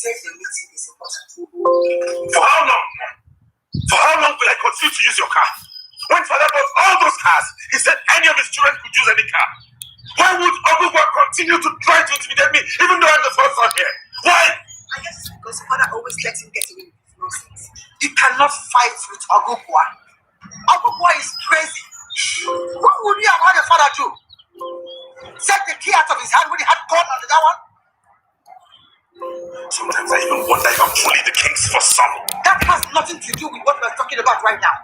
said the meeting is important. For how long? For how long will I continue to use your car? When Father bought all those cars, he said any of his children could use any car. Why would Ogugwa continue to try to intimidate me even though I'm the first son here? Why? I guess it's because Father always lets him get away with nonsense. You cannot fight with Ogugwa. Ogugwa is crazy. What would you have had your father do? Set the key out of his hand when he had gone on that one? Sometimes I even wonder if I'm truly the king's first son. That has nothing to do with what we're talking about right now.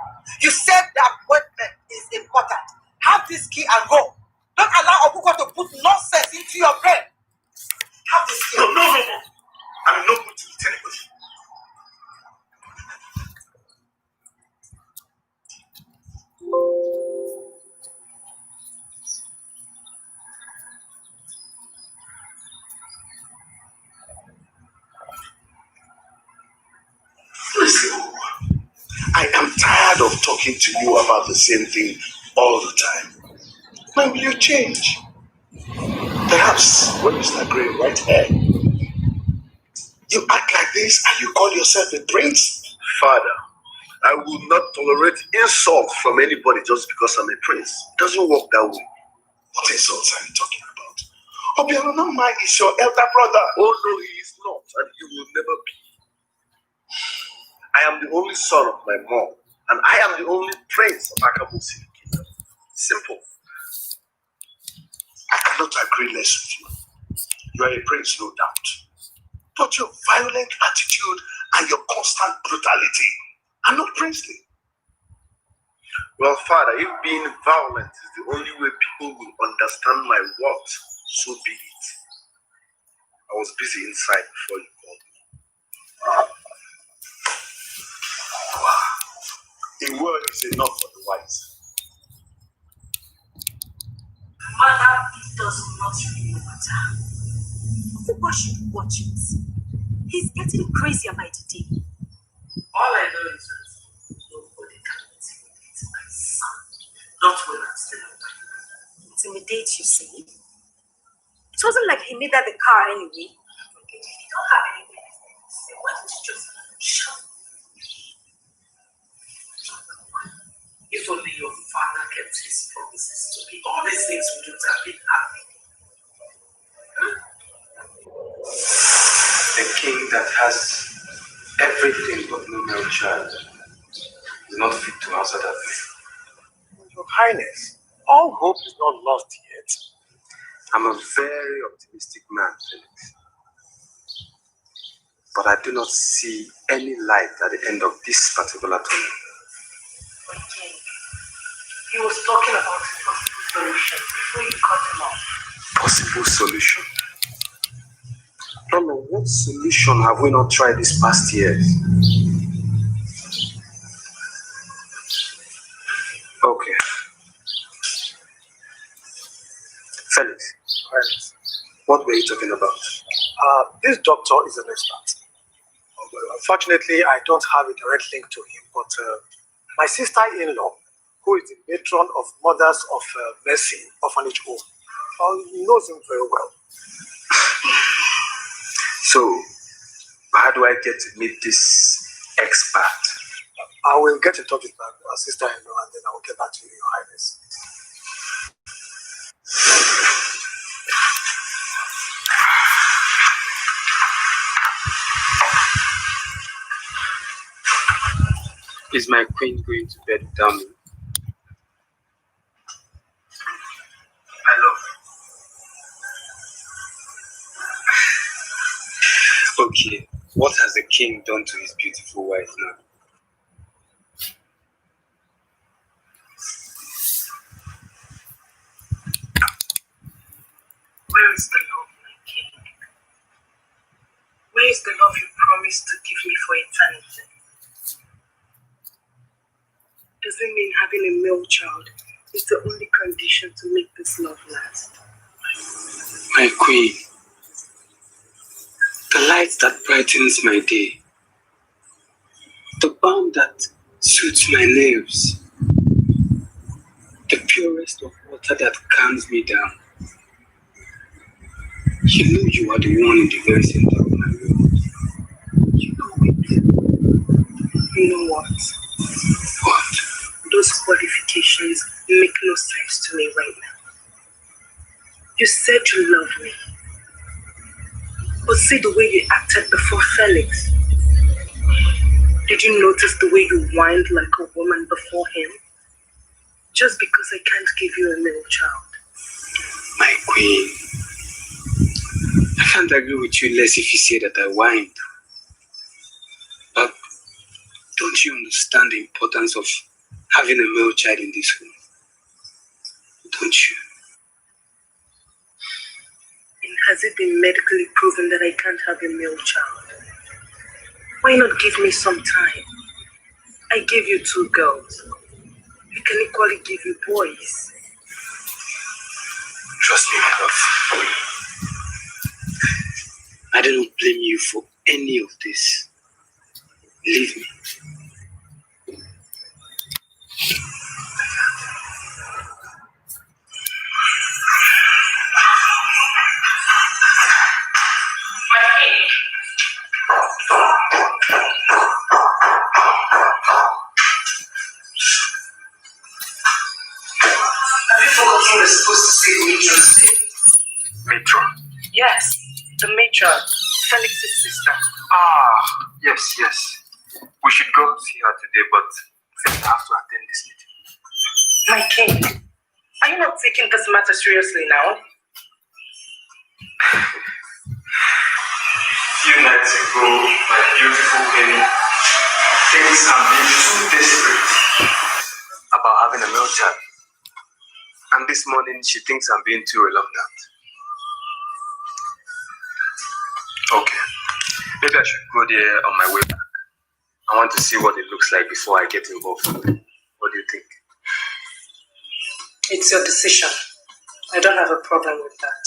You said the appointment is important. Have this key and go. Don't allow Ogugwa to put nonsense into your brain. Have this key. No. I'm not going to eat anybody. Listen, I am tired of talking to you about the same thing all the time. When will you change? Perhaps when you start growing white hair. You act like this and you call yourself a prince? Father, I will not tolerate insult from anybody just because I'm a prince. It doesn't work that way. What insults are you talking about? Obianonama is your elder brother. Oh no, he is not, and he will never be. I am the only son of my mom, and I am the only prince of Akabusi Kingdom. Simple. I cannot agree less with you. You are a prince, no doubt. But your violent attitude and your constant brutality are not princely. Well, Father, if being violent is the only way people will understand my words, so be it. I was busy inside before you called me. A word is enough for the wise. Mother, it does not really matter. Why should you watch it? He's getting crazier by the day. All I know is that nobody can intimidate my son. Not when I'm still alive. Intimidate, you say? It wasn't like he needed the car anyway. Okay, if you don't have anything to say, why don't you just shut up? If only your father kept his promises to me, all these things wouldn't have been happening. The king that has everything but no male child is not fit to answer that name. Your Highness, all hope is not lost yet. I'm a very optimistic man, Felix. But I do not see any light at the end of this particular tunnel. Okay. He was talking about a possible solution before you cut him off. Possible solution? Lolo, what solution have we not tried these past years? Okay. Felix, what were you talking about? This doctor is an expert. Unfortunately, I don't have a direct link to him, but my sister-in-law, who is the matron of Mothers of Mercy Orphanage Home, knows him very well. So, how do I get to meet this expert? I will get in touch with my sister-in-law and then I will get back to you, Your Highness. Is my queen going to bed without me? I love you. Okay, what has the king done to his beautiful wife now? Where is the love, my king? Where is the love you promised to give me for eternity? Does it mean having a male child is the only condition to make this love last? My queen, the light that brightens my day, the balm that soothes my nerves, the purest of water that calms me down. You know you are the one in the very center of my world. But see the way you acted before Felix. Did you notice the way you whined like a woman before him? Just because I can't give you a male child. My queen, I can't agree with you less if you say that I whined. But don't you understand the importance of having a male child in this home? Don't you? And has it been medically proven that I can't have a male child? Why not give me some time? I gave you 2 girls. I can equally give you boys. Trust me, my love. I don't blame you for any of this. Leave me. Have you forgotten we're supposed to see the matron today? Matron? Yes, the matron, Felix's sister. Yes. We should go see her today, but first I have to attend this meeting. My king, are you not taking this matter seriously now? Few nights ago, my beautiful Penny thinks I'm being too desperate about having a male child. And this morning, she thinks I'm being too reluctant. Okay, maybe I should go there on my way back. I want to see what it looks like before I get involved. What do you think? It's your decision. I don't have a problem with that.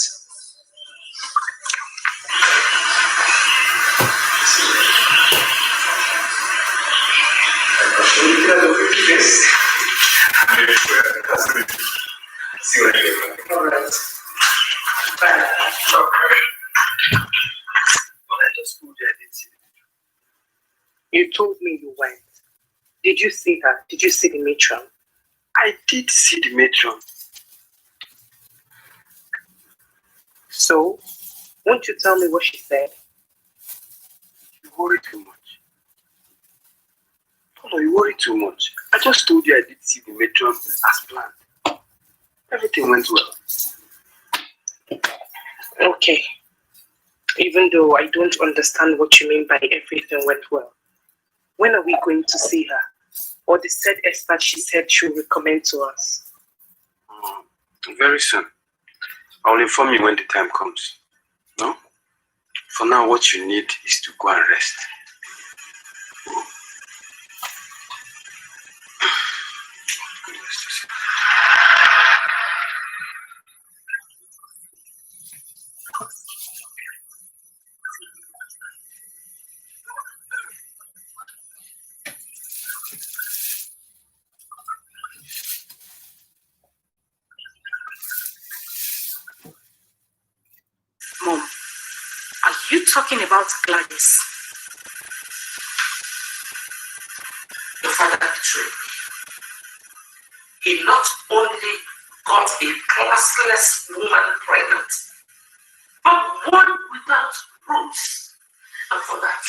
See what I get. All right. Bye. Okay. But I just told you I didn't see it. You told me you went. Did you see her? Did you see the matron? I did see the matron. So, won't you tell me what she said? You worry too much. Polo, you worry too much. I just told you I did see the matron as planned. Everything went well. Okay. Even though I don't understand what you mean by everything went well. When are we going to see her? Or the said expert she said she will recommend to us? Very soon. I will inform you when the time comes. No? For now, what you need is to go and rest. Mom, are you talking about Gladys? Your father betrayed me. He not only got a classless woman pregnant, but one without roots. And for that,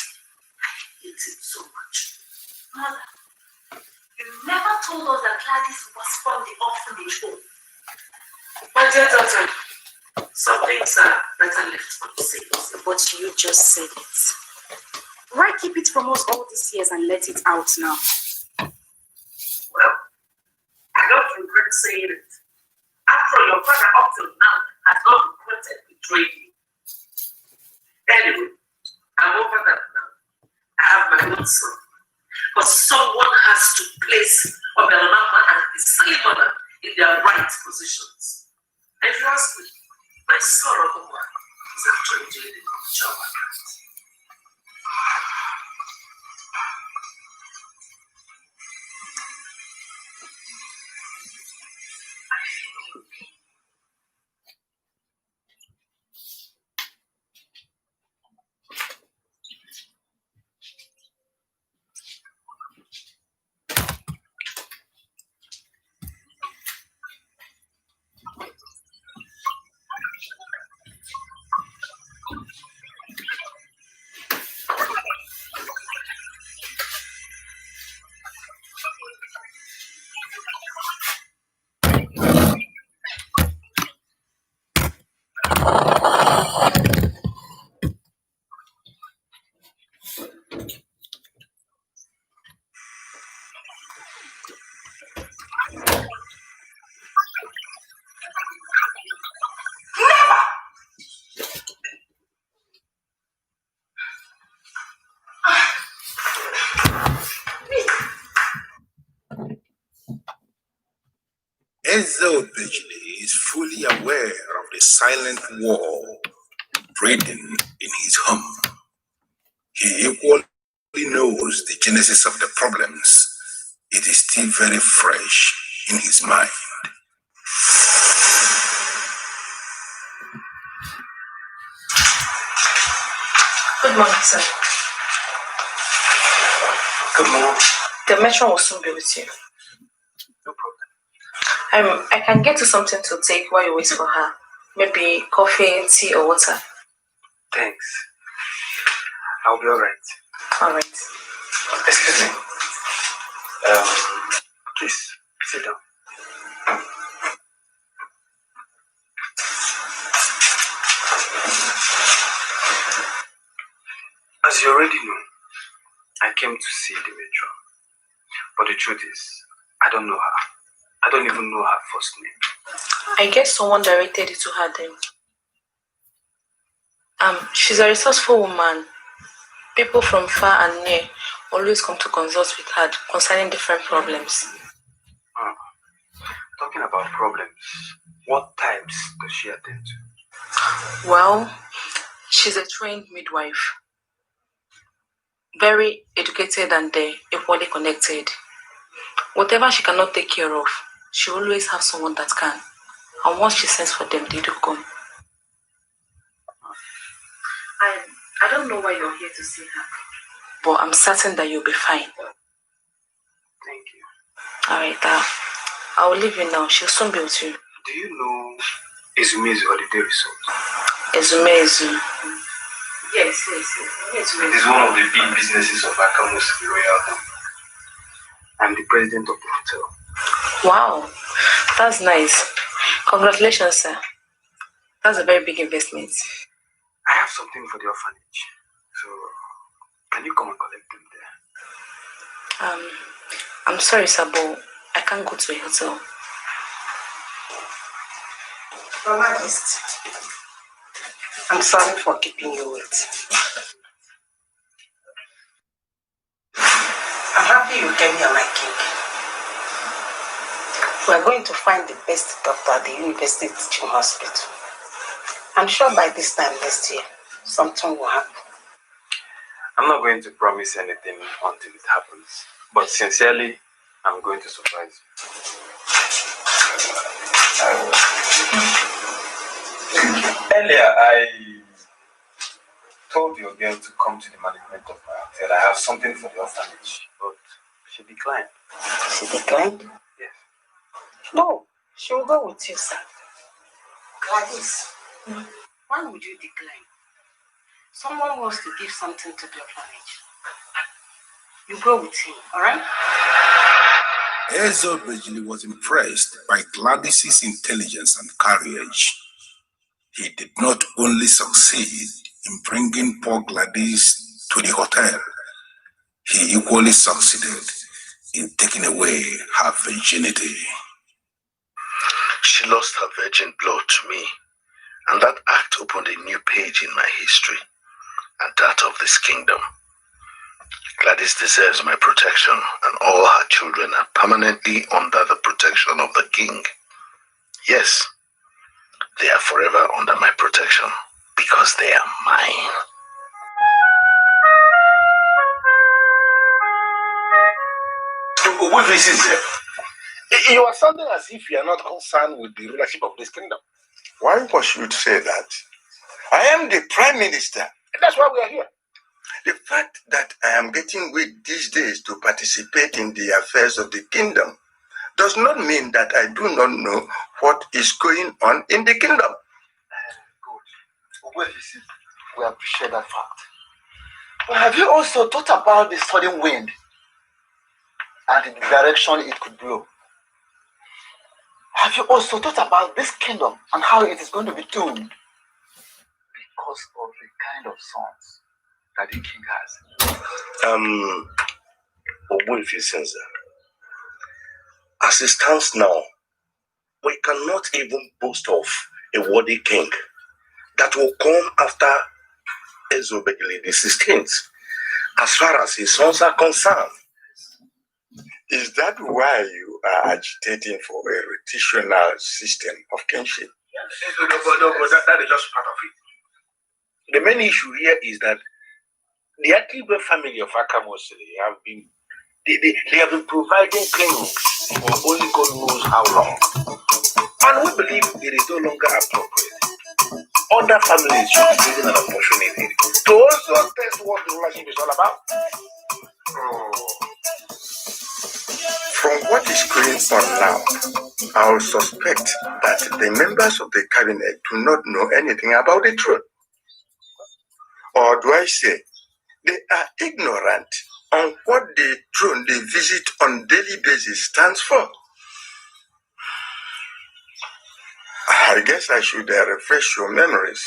I hate him so much. Mother, you never told us that Gladys was from the orphanage home. My dear daughter, some things are better left unsaid. But you just said it. Why keep it from us all these years and let it out now? Well, I don't regret saying it. After all, your father up till now has not regretted betraying you. Anyway, I'm over that now. I have my own son. But someone has to place Obelonama and his silly mother in their right positions. And if you ask me, my son Obama is actually doing a good job at that. Ezeobejili is fully aware of the silent war breathing in his home. He equally knows the genesis of the problems. It is still very fresh in his mind. Good morning, sir. Good morning. The matron will soon be with you. No problem. I can get you something to take while you wait for her. Maybe coffee, tea, or water. Thanks. I'll be alright. Alright. Excuse me. Please, sit down. As you already know, I came to see the matron. But the truth is, I don't know her. I don't even know her first name. I guess someone directed you to her then. She's a resourceful woman. People from far and near always come to consult with her concerning different problems. Talking about problems, what types does she attend to? Well, she's a trained midwife. Very educated and equally connected. Whatever she cannot take care of, she always has someone that can. And once she sends for them, they do come. I don't know why you're here to see her, but I'm certain that you'll be fine. Thank you. Alright, I will leave you now. She'll soon be with you. Do you know Izumi's holiday resort? Izume. Yes. It is one of the big businesses of Akamu's Royal Home. I'm the president of the hotel. Wow, that's nice. Congratulations, sir. That's a very big investment. I have something for the orphanage. So, can you come and collect them there? I'm sorry, sir, but I can't go to a hotel. Your Majesty, I'm sorry for keeping you waiting. I'm happy you came here, my king. We're going to find the best doctor at the University Teaching Hospital. I'm sure by this time next year, something will happen. I'm not going to promise anything until it happens. But sincerely, I'm going to surprise you. Earlier, I told your girl to come to the management of my hotel. I have something for the orphanage, but she declined. She declined? Yes. No, she will go with you, sir. Gladys, why would you decline? Someone wants to give something to the orphanage. You go with him, alright? Ezeobejili was impressed by Gladys's intelligence and courage. He did not only succeed in bringing poor Gladys to the hotel, he equally succeeded in taking away her virginity. She lost her virgin blood to me, and that act opened a new page in my history and that of this kingdom. Gladys deserves my protection, and all her children are permanently under the protection of the king. Yes, they are forever under my protection because they are mine. What is it? You are sounding as if you are not concerned with the rulership of this kingdom. Why must you say that? I am the prime minister. That's why we are here. The fact that I am getting weak these days to participate in the affairs of the kingdom does not mean that I do not know what is going on in the kingdom. Good. We appreciate that fact. But have you also thought about the sudden wind and the direction it could blow? Have you also thought about this kingdom and how it is going to be doomed because of the kind of sons that the king has? As it stands now, we cannot even boast of a worthy king that will come after Ezeobejili the 16th, as far as his sons are concerned. Is that why you are agitating for a rotational system of kinship. But that is just part of it. The main issue here is that the Akibe family of Akamosili have been providing clinics for only God knows how long. And we believe it is no longer appropriate. Other families should be given an opportunity to also test what the relationship is all about. From what is going on now, I will suspect that the members of the cabinet do not know anything about the truth. Or do I say, they are ignorant on what the throne they visit on daily basis stands for. I guess I should refresh your memories.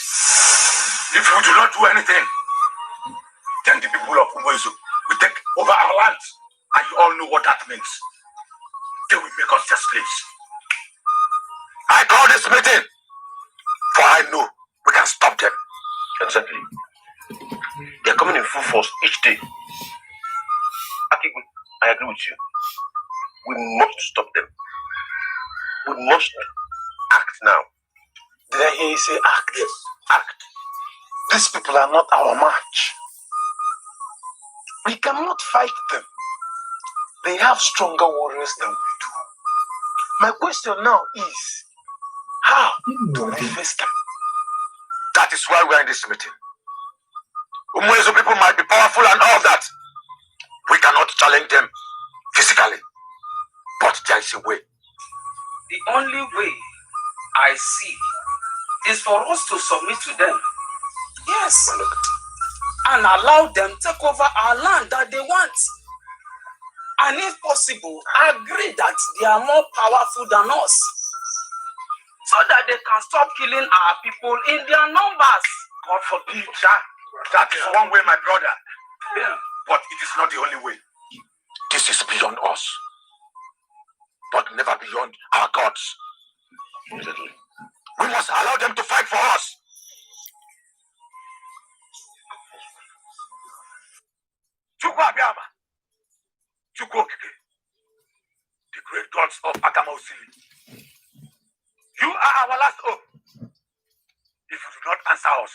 If you do not do anything, then the people of Umezu will take over our land. And you all know what that means. They will make us their slaves. I call this meeting, for I know we can stop them. Exactly. They are coming in full force each day. Akigu, I agree with you. We must stop them. We must act now. Did I hear you say act? Yes. Act. These people are not our match. We cannot fight them. They have stronger warriors than we do. My question now is, how do we face them? That is why we are in this meeting. Umwezo people might be powerful and all of that. We cannot challenge them physically. But there is a way. The only way I see is for us to submit to them. Yes. And allow them take over our land that they want. And if possible, agree that they are more powerful than us. So that they can stop killing our people in their numbers. God forbid that. That is one way, my brother. Yeah. But it is not the only way. This is beyond us. But never beyond our gods. We must allow them to fight for us. Chukwabiama. Chukwokike. The great gods of Akamosili. You are our last hope. If you do not answer us,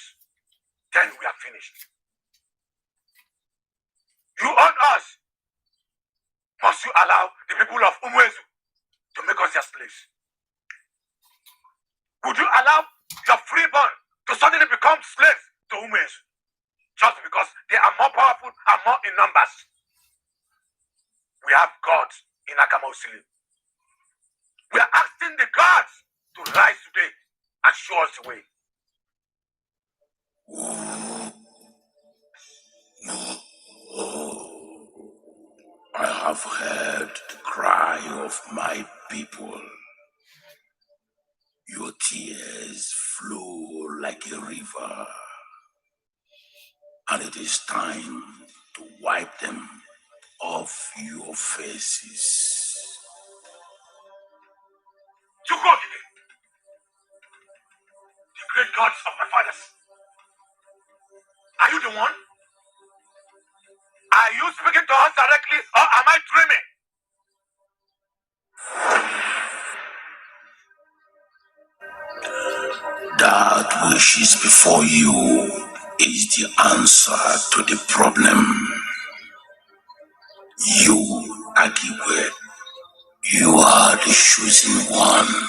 then we are finished. You own us. Must you allow the people of Umwezu to make us their slaves? Would you allow your freeborn to suddenly become slaves to Umwezu just because they are more powerful and more in numbers? We have gods in Akamosili. We are asking the gods to rise today and show us the way. I have heard the cry of my people. Your tears flow like a river, and it is time to wipe them off your faces. Chukwokike, the great gods of my fathers. Are you the one? Are you speaking to us directly, or am I dreaming? That which is before you is the answer to the problem. You, Agiwe, you are the chosen one.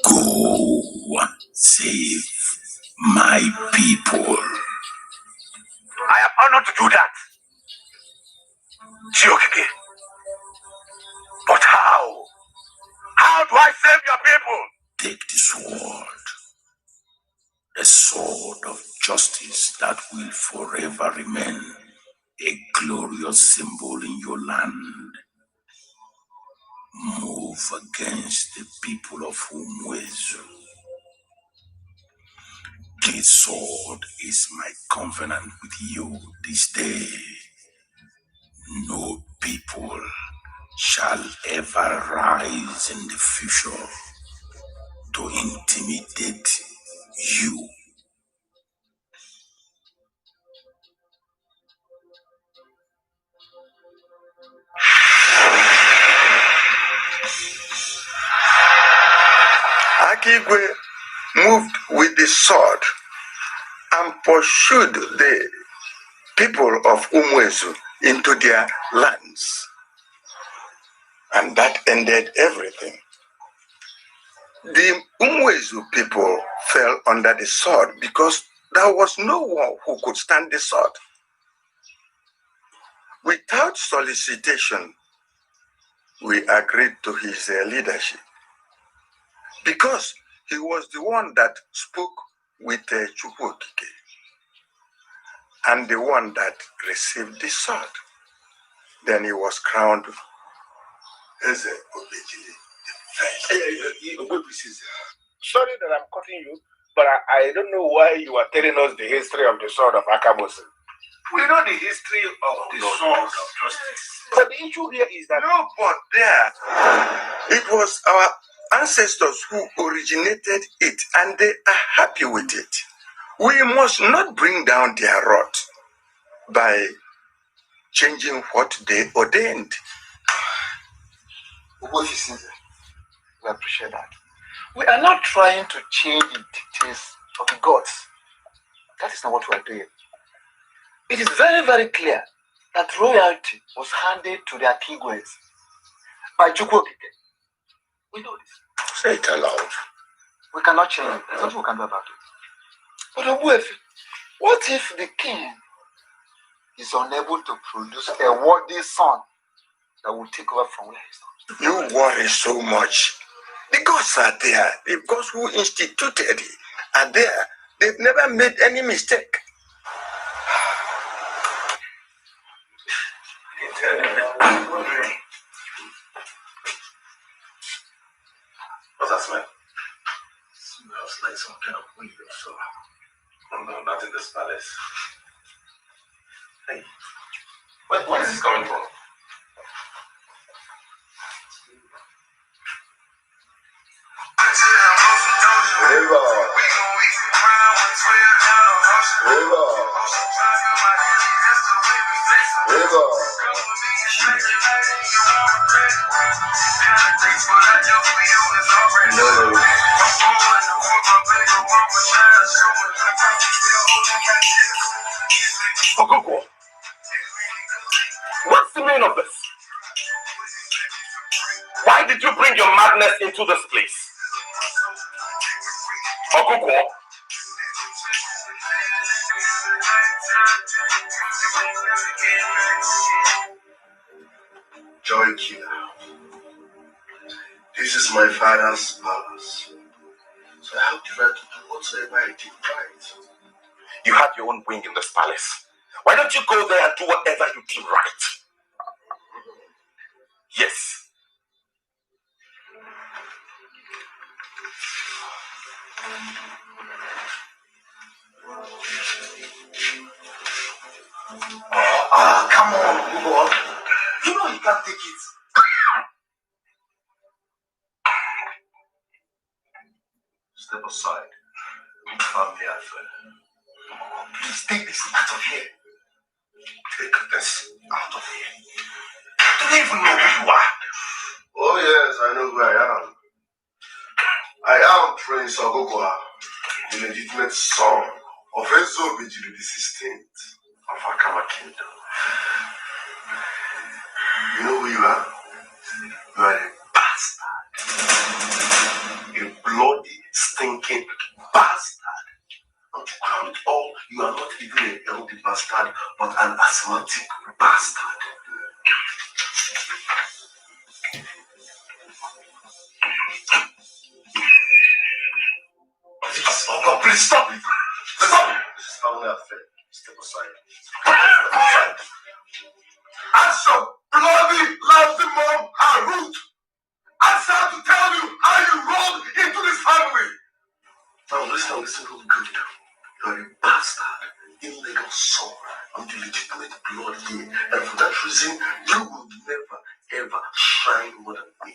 Go and save my people. I am honored to do that. Chiokike. But how? How do I save your people? Take the sword of justice that will forever remain a glorious symbol in your land. Move against the people of Umwezu. This sword is my covenant with you this day. No people shall ever rise in the future to intimidate you. Akigwe moved with the sword and pursued the people of Umwezu into their lands. And that ended everything. The Umwezu people fell under the sword because there was no one who could stand the sword. Without solicitation, we agreed to his leadership because he was the one that spoke with Chukwokike and the one that received the sword. Then he was crowned as a Obejili. Sorry that I'm cutting you, but I don't know why you are telling us the history of the sword of Akamosu. We know the history of the sword of justice. But the issue here is that... No, but there, it was our ancestors who originated it, and they are happy with it. We must not bring down their wrath by changing what they ordained. We appreciate that. We are not trying to change the dictates of the gods. That is not what we are doing. It is very, very clear that royalty was handed to the Akigwes by Chukwokike. We know this. Say it aloud. We cannot change it. There's nothing we can do about it. But Obuefi, what if the king is unable to produce a worthy son that will take over from where he stops? You worry so much. The gods are there. The gods who instituted it are there. They've never made any mistake. What's that smell? Smells like some kind of weed or so. Oh, no, not in this palace. Hey, where is this coming from? Ogogo, what's the meaning of this? Why did you bring your madness into this place? Ogogo. Joy Killer. This is my father's palace. So I have the right to do whatsoever I think right. You had your own wing in this palace. Why don't you go there and do whatever you deem right? Yes. Come on, move on. You know you can't take it. Step aside. Family affair. Please take this out of here. Take this out of here. Do you even know who you are? Oh yes, I know who I am. I am Prince Ogogwa, the legitimate son of Ezobijiri the 16th of Akama Kingdom. You know who you are? You are a bastard. A bloody, stinking bastard. And to crown it all, you are not even a healthy bastard, but an asthmatic bastard. Please stop it! Stop it! This is family affair. Step aside. Step aside. Ask your bloody, lousy mom her root. Ask her to tell you how you rolled into this family. Now listen real good. You are a bastard, illegal son, and illegitimate blood here. And for that reason, you will never, ever shine more than me.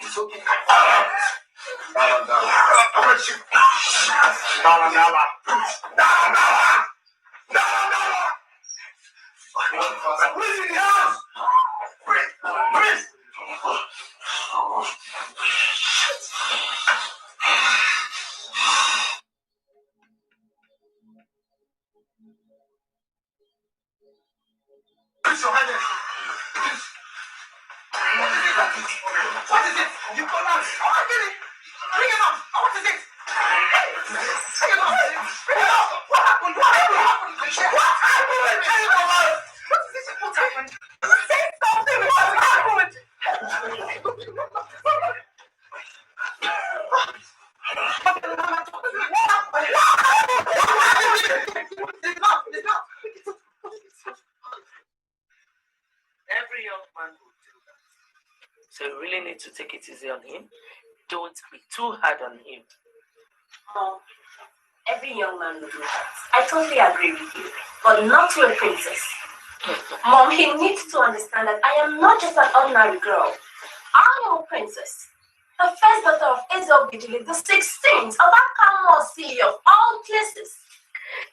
It's okay. What is it? You call out. Oh, I get it. Bring him up. What is it? Bring him up. Bring him up. What happened? What happened? What happened? Tell him about it. What is this? What happened? Say something. What happened? Every young man will do that. So you really need to take it easy on him. Don't be too hard on him. Mom, every young man will do that. I totally agree with you, but not to a princess. Mom, he needs to understand that I am not just an ordinary girl. I am a princess. The first daughter of Ezobidili, the 16th of Akamor City of all places.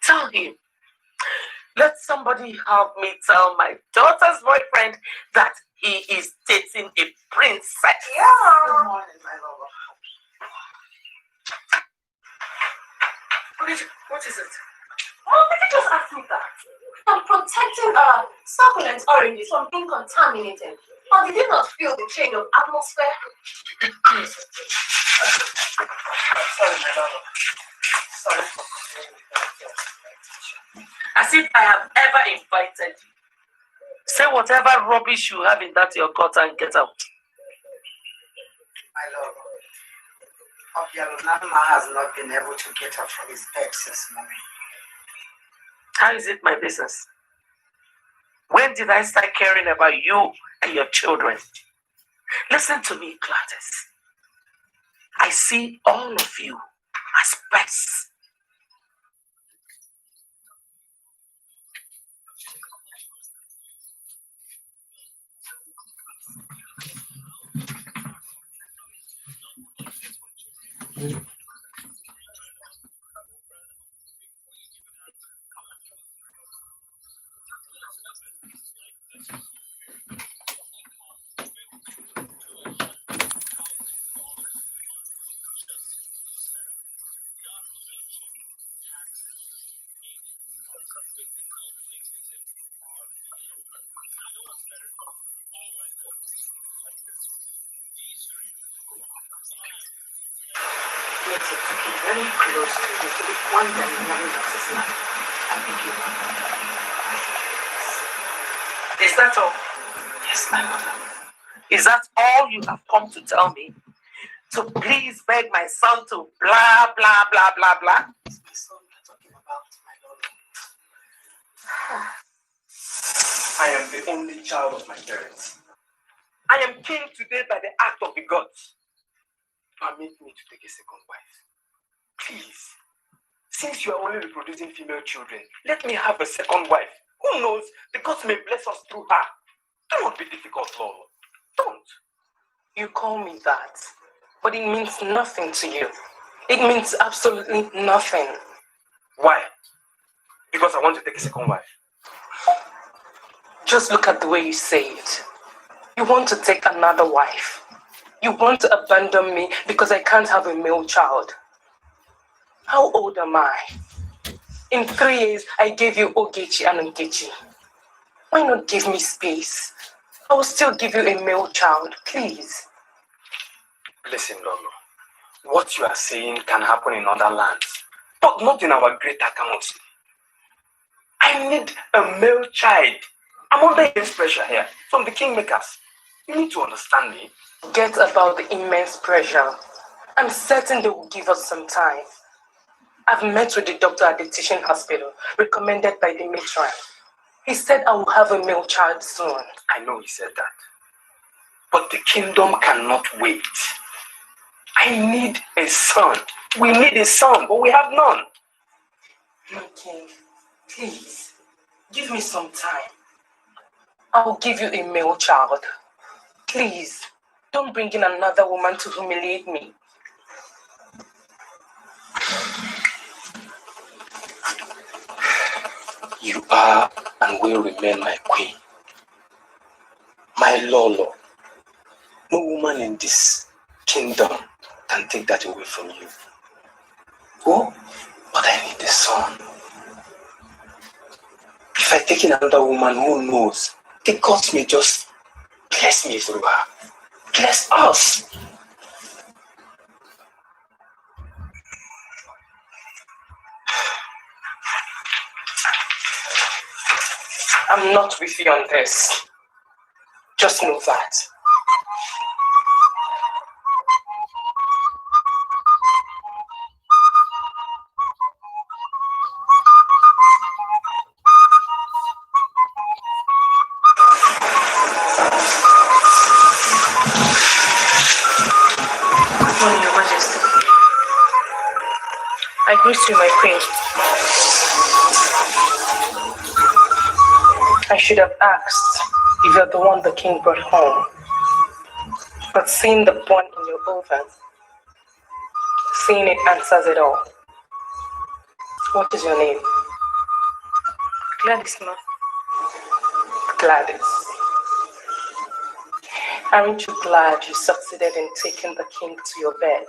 Tell him. Let somebody help me tell my daughter's boyfriend that he is dating a princess. Yeah. Good morning, my lover. What is it? Mom, did you just ask me that? I'm protecting succulent oranges from being contaminated. Or did you not feel the change of atmosphere? Sorry, my lover. Sorry. As if I have ever invited you. Say whatever rubbish you have in that your gutter and get out. My love, Obialunama has not been able to get up from his bed since morning. How is it my business? When did I start caring about you and your children? Listen to me, Gladys. I see all of you as pests. Very close to the one that you never noticed now. I think you know. Is that all? Yes, my mother. Is that all you have come to tell me? To please beg my son to blah, blah, blah, blah, blah? It's my son you're talking about, my lord. I am the only child of my parents. I am king today by the act of the gods. Permit me to take a second wife. Please. Since you are only reproducing female children, let me have a second wife. Who knows? The gods may bless us through her. Do not be difficult, Lord. Don't. You call me that, but it means nothing to you. It means absolutely nothing. Why? Because I want to take a second wife. Just look at the way you say it. You want to take another wife. You want to abandon me because I can't have a male child. How old am I? In 3 years, I gave you Ogechi and Nkechi. Why not give me space? I will still give you a male child, please. Listen, Lolo. What you are saying can happen in other lands, but not in our great Akamotsi. I need a male child. I'm under immense pressure here from the kingmakers. You need to understand me. Forget about the immense pressure. I'm certain they will give us some time. I've met with the doctor at the teaching hospital, recommended by the matron. He said I will have a male child soon. I know he said that. But the kingdom cannot wait. I need a son. We need a son, but we have none. Okay, please, give me some time. I will give you a male child. Please, don't bring in another woman to humiliate me. You are and will remain my queen. My Lolo. No woman in this kingdom can take that away from you. Oh, but I need a son. If I take in another woman, who knows? The gods may just bless me through her. Bless us. I'm not with you on this. Just know that. Good morning, Your Majesty. I greet you, my queen. I should have asked if you're the one the king brought home. But seeing the bun in your oven, seeing it answers it all. What is your name? Gladys, ma. Gladys. Aren't you glad you succeeded in taking the king to your bed?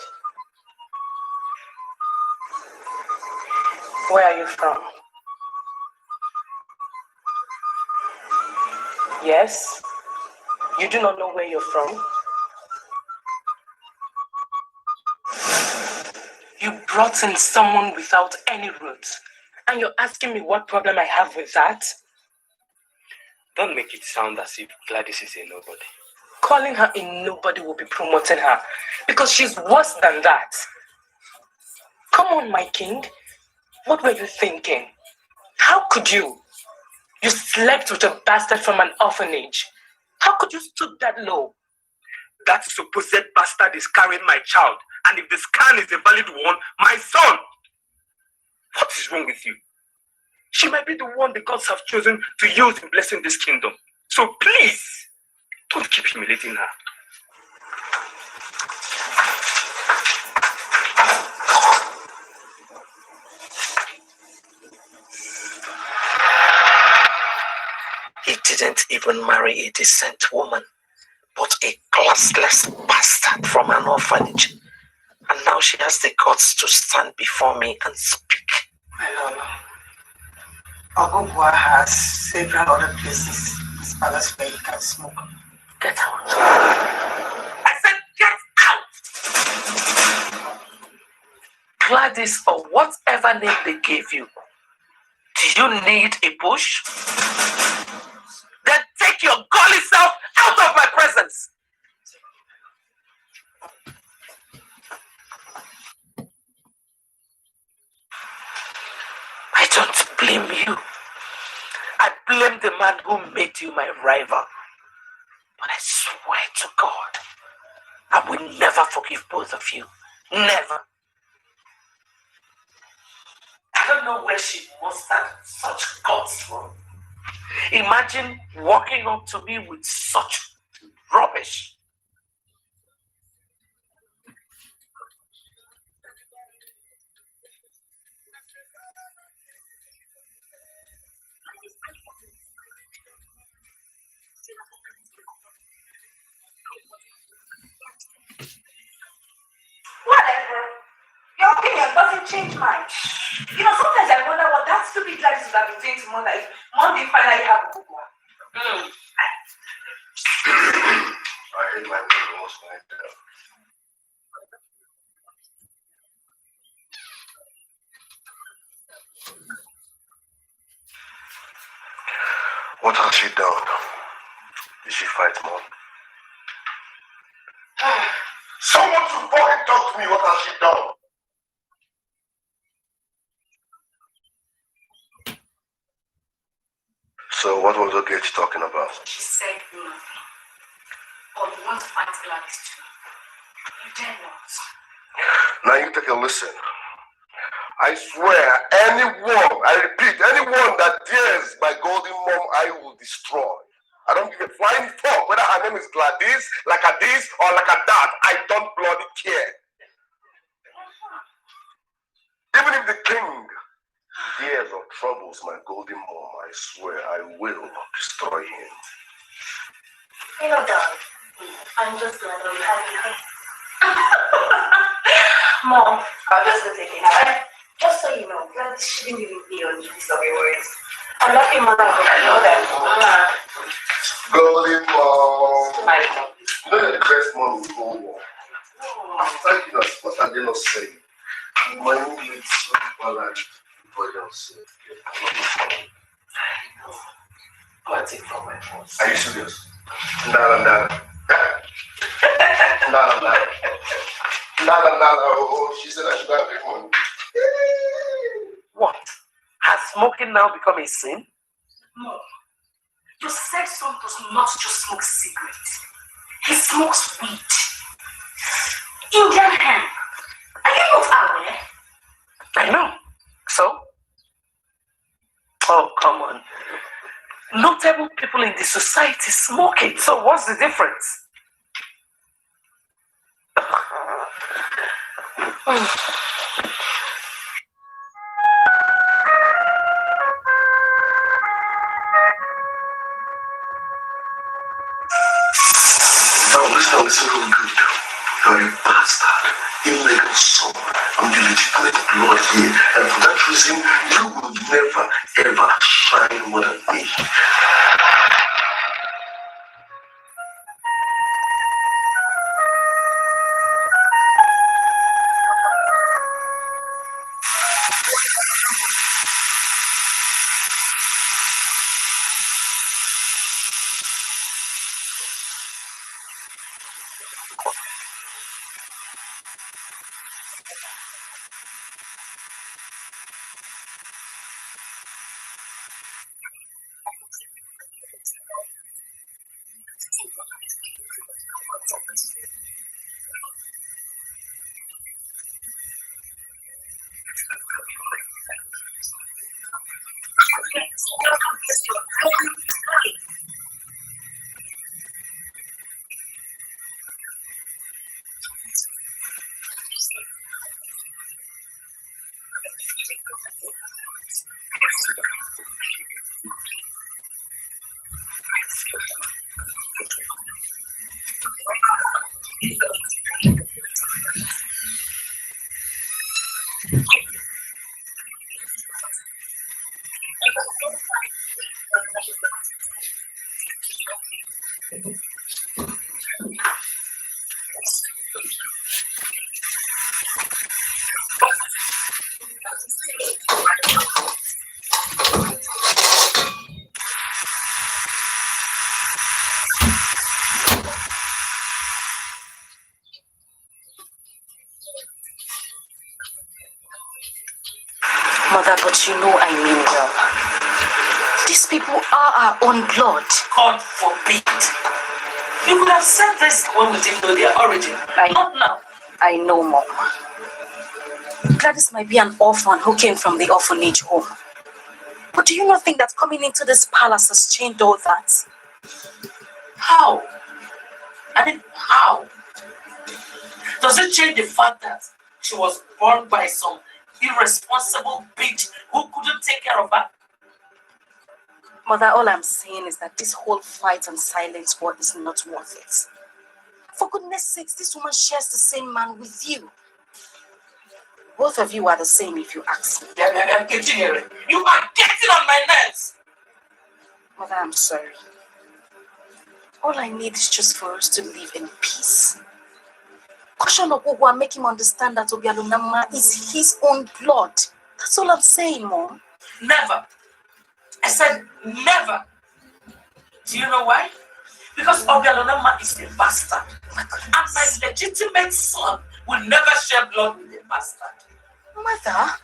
Where are you from? Yes? You do not know where you're from? You brought in someone without any roots, and you're asking me what problem I have with that? Don't make it sound as if Gladys is a nobody. Calling her a nobody will be promoting her, because she's worse than that. Come on, my king. What were you thinking? How could you? You slept with a bastard from an orphanage. How could you stoop that low? That supposed bastard is carrying my child, and if the scan is a valid one, my son! What is wrong with you? She might be the one the gods have chosen to use in blessing this kingdom. So please, don't keep humiliating her. He didn't even marry a decent woman, but a classless bastard from an orphanage. And now she has the guts to stand before me and speak. My Lord, Ogubwa has several other places in his palace where he can smoke. Get out. I said get out! Gladys, or whatever name they gave you, do you need a push? Then take your gully self out of my presence! I don't blame you. I blame the man who made you my rival. But I swear to God, I will never forgive both of you. Never. I don't know where she mustered such guts from. Imagine walking up to me with such rubbish. Whatever. Your opinion doesn't change mine. You know, sometimes I wonder what that stupid Gladys would have been doing to Mother if Mom didn't finally have a good one. I hate my people's like that. What has she done? Did she fight more? Someone should fucking talk to me. What has she done? So what was Ogechi talking about? She said nothing. Or you want to fight Gladys too? You dare not. Now you take a listen. I swear, I repeat, anyone that dares my golden mom, I will destroy. I don't give a flying fuck whether her name is Gladys, like a this, or like a that. I don't bloody care. Even if the king Years of troubles, my golden mom. I swear I will destroy him. You know, darling, I'm just glad I'm happy. Mom, I'll just go take it now. Just so you know, that she didn't even be on the list of your words. I'm not your mother, but I know that. Golden mom. My mom. You know you're the best mom in the whole world. Thank you, that's what I did not say. My mom is so balanced. What's it from my voice? Are you serious? Nada. Oh, she said I should have money. What? Has smoking now become a sin? No. Your stepson does not just smoke cigarettes. He smokes weed. Indian hemp. Are you not aware? I know. So? Oh, come on. Notable people in the society smoke it. So what's the difference? Oh, this one is really good. You're a bastard. Illegal son. I'm the legitimate blood here. And for that reason, you will never, ever shine more than me. Mother, but you know I mean well. These people are our own blood. God forbid. You could have said this when we didn't know their origin. Not now. I know, Mom. Gladys might be an orphan who came from the orphanage home. But do you not think that coming into this palace has changed all that? How? I mean, how? Does it change the fact that she was born by some irresponsible bitch who couldn't take care of her? Mother, all I'm saying is that this whole fight and silence war is not worth it. For goodness sakes, this woman shares the same man with you. Both of you are the same if you ask me. I'm getting here. You are getting on my nerves. Mother, I'm sorry. All I need is just for us to live in peace. Caution Ogogo and make him understand that Obialunama is his own blood. That's all I'm saying, Mom. Never. I said never. Do you know why? Because Obialunama is a bastard. And my legitimate son will never share blood with a bastard. Mother?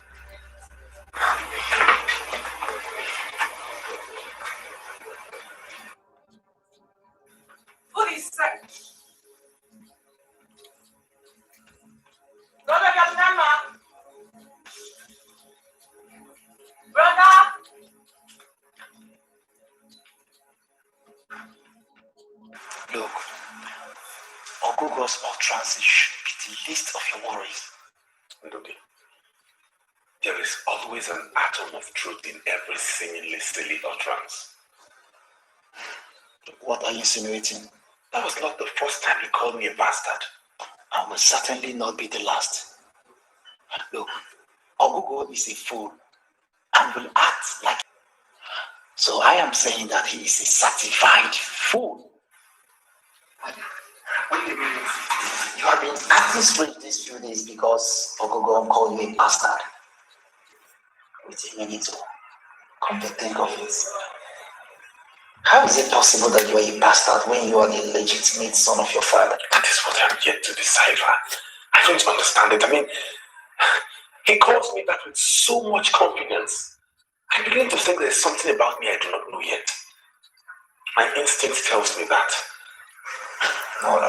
Who is that? Brother Obialunama. Brother. Look, Ogogo's utterances should be the least of your worries. Okay. There is always an atom of truth in every seemingly silly utterance. What are you insinuating? That was not the first time you called me a bastard. I will certainly not be the last. Look, Ogogo is a fool and will act like. So I am saying that he is a certified fool. You have been acting strange these few days because Ogogo called you a bastard. With a minute to come to think of it. How is it possible that you are a bastard when you are the legitimate son of your father? That is what I'm yet to decipher. I don't understand it. I mean, he calls me that with so much confidence. I begin to think there's something about me I do not know yet. My instinct tells me that. No.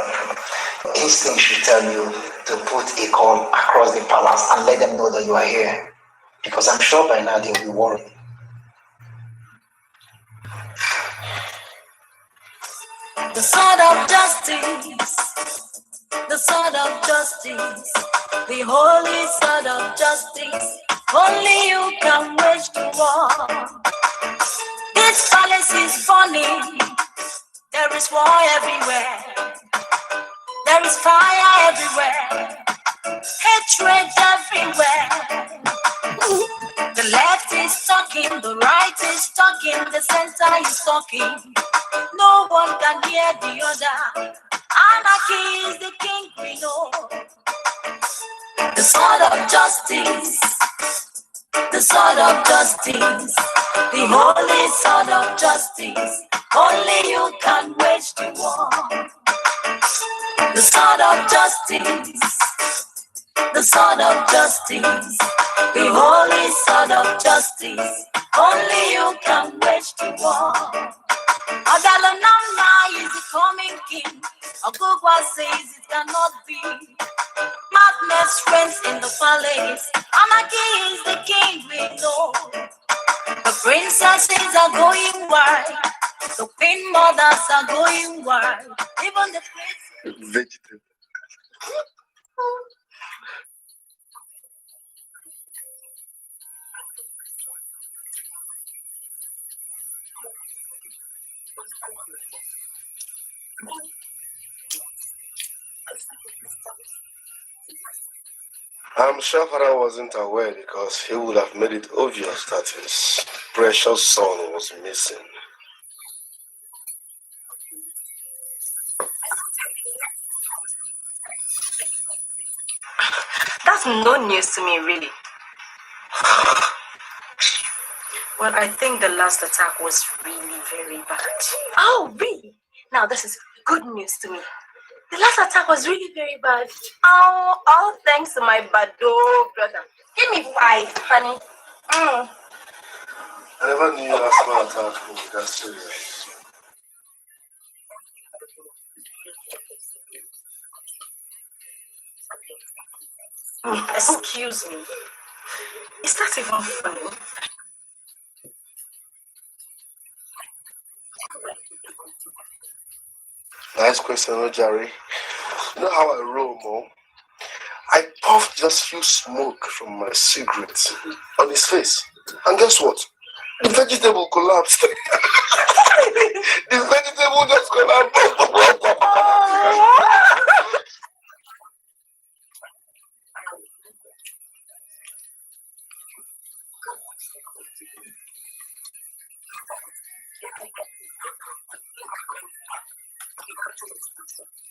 Instinct should tell you to put a call across the palace and let them know that you are here. Because I'm sure by now they'll be worried. The sword of justice, the sword of justice, the holy sword of justice. Only you can wage the war. This palace is funny. There is war everywhere. There is fire everywhere. Hatred everywhere. The left is talking, the right is talking, the center is talking. No one can hear the other. Anarchy is the king we know. The sword of justice, the sword of justice, the holy sword of justice. Only you can wage the war. The sword of justice, the sword of justice, the holy sword of justice. Only you can wage the war. Adalanama is the coming king. Ogugwa says it cannot be. Madness reigns in the palace. Anarchy is the king we know. The princesses are going wild. The queen mothers are going wild. Even the prince. Vegetable. I'm sure Father wasn't aware because he would have made it obvious that his precious son was missing. That's no news to me, really. Well, I think the last attack was really very bad. Oh, really? Now, this is good news to me. The last attack was really very bad. Oh, all thanks to my Bado brother. Give me 5, honey. I never knew your asthma attack would be that serious. Excuse me. Is that even funny? Nice question, Jerry. You know how I roll, Mom? I puffed just few smoke from my cigarette on his face. And guess what? The vegetable collapsed. The vegetable just collapsed.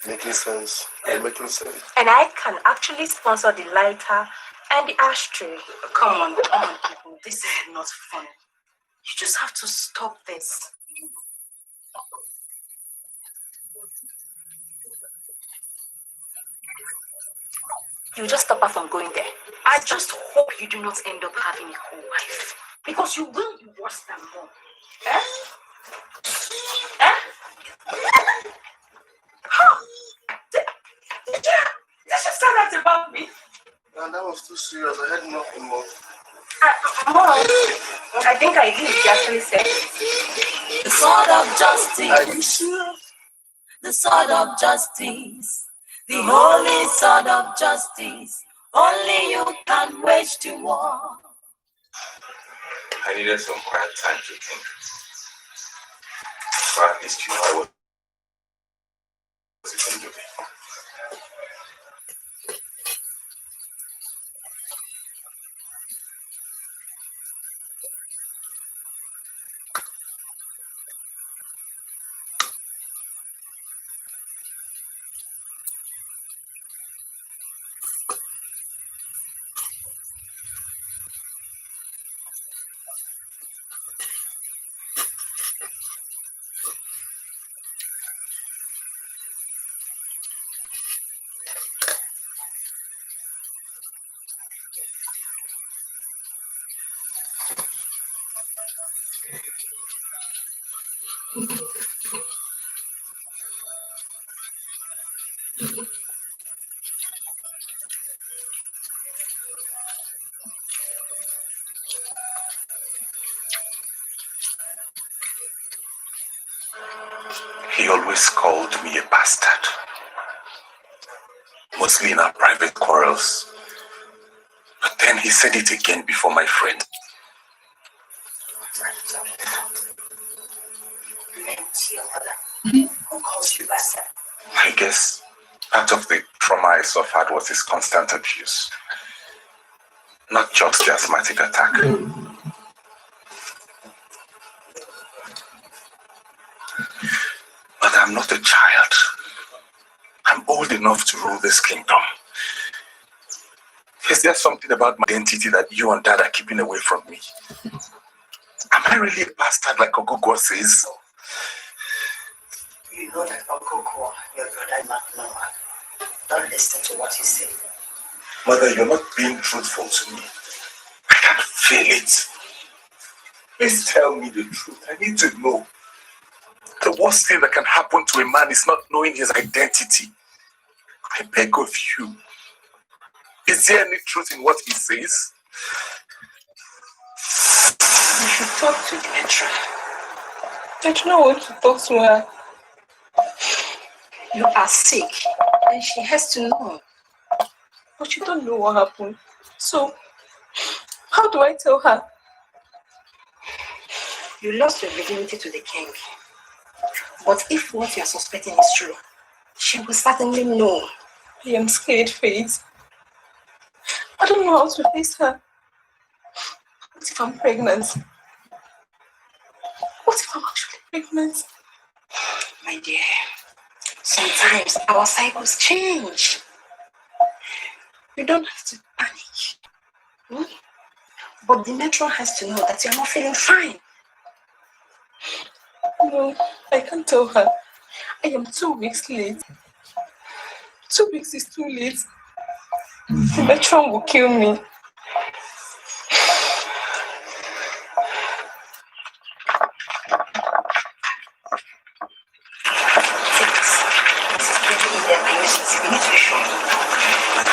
Making sense. Making sense. And I can actually sponsor the lighter and the ashtray. Come on, people. This is not fun. You just have to stop this. You just stop her from going there. I just hope you do not end up having a co-wife. Because you will be worse than mom. Eh? Did you say that about me? Man, that was too serious. I had nothing more. Mom, I think I did. You actually said the sword of justice. Are you sure? The sword of justice. The holy sword of justice. Only you can wage the war. I needed some quiet time to think. But at least you know I was sitting with me. He always called me a bastard. Mostly in our private quarrels. But then he said it again before my friend. Who calls you bastard? I guess part of the trauma I suffered was his constant abuse. Not just the asthmatic attack. But I'm not a child. I'm old enough to rule this kingdom. Is there something about my identity that you and Dad are keeping away from me? Am I really a bastard like Ogogo says? You know that Ogogo, your brother, not normal. Don't listen to what he says. Mother, you're not being truthful to me. I can't feel it. Please tell me the truth. I need to know. The worst thing that can happen to a man is not knowing his identity. I beg of you. Is there any truth in what he says? You should talk to Demetra. I do not want to talk to her. You are sick, and she has to know. But you don't know what happened. So, how do I tell her? You lost your virginity to the king. But if what you are suspecting is true, she will certainly know. I am scared, Faith. I don't know how to face her. What if I'm pregnant? What if I'm actually pregnant? My dear, sometimes our cycles change. You don't have to panic. But the metro has to know that you're not feeling fine. No, I can't tell her. I am 2 weeks late. 2 weeks is too late. The metro will kill me.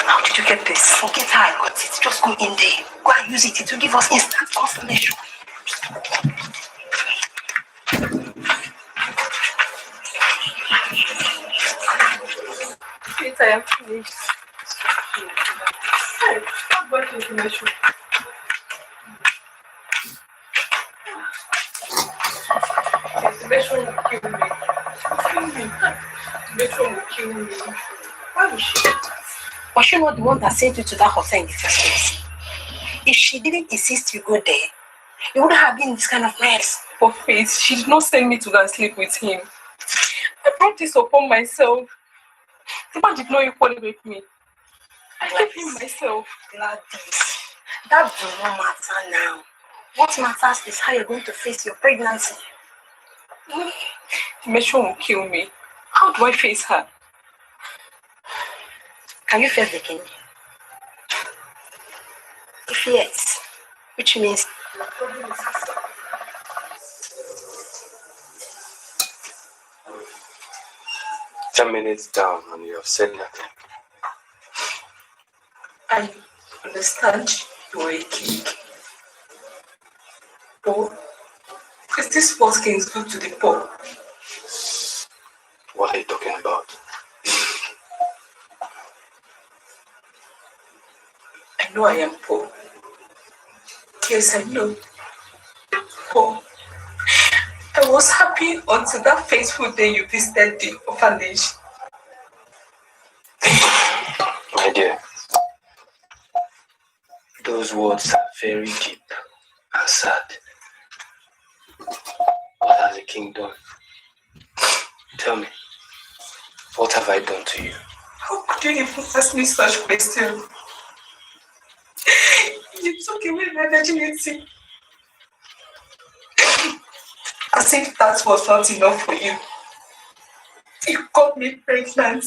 How did you get this? Forget how I got it. Just go in there. Go and use it. It will give us instant confirmation. Wait, I am finished. Stop working information. The metro will kill me. The metro will kill me. Why would she? Was she not the one that sent you to that hotel in the first place? If she didn't insist you go there, you wouldn't have been in this kind of mess. For Faith, she did not send me to go and sleep with him. I brought this upon myself. The man did not equally with me. I gave him myself. Gladys, that does not matter now. What matters is how you're going to face your pregnancy. The metro will kill me. How do I face her? Can you face the king? If yes, which means 10 minutes down and you have said nothing. I understand you're a king. But is this what kings do to the poor? What are you talking about? I know I am poor. Yes, I know. poor. I was happy until that fateful day you visited the orphanage. My dear, those words are very deep and sad. What has the king done? Tell me, what have I done to you? How could you even ask me such questions? You took away my virginity. As if that was not enough for you. You got me pregnant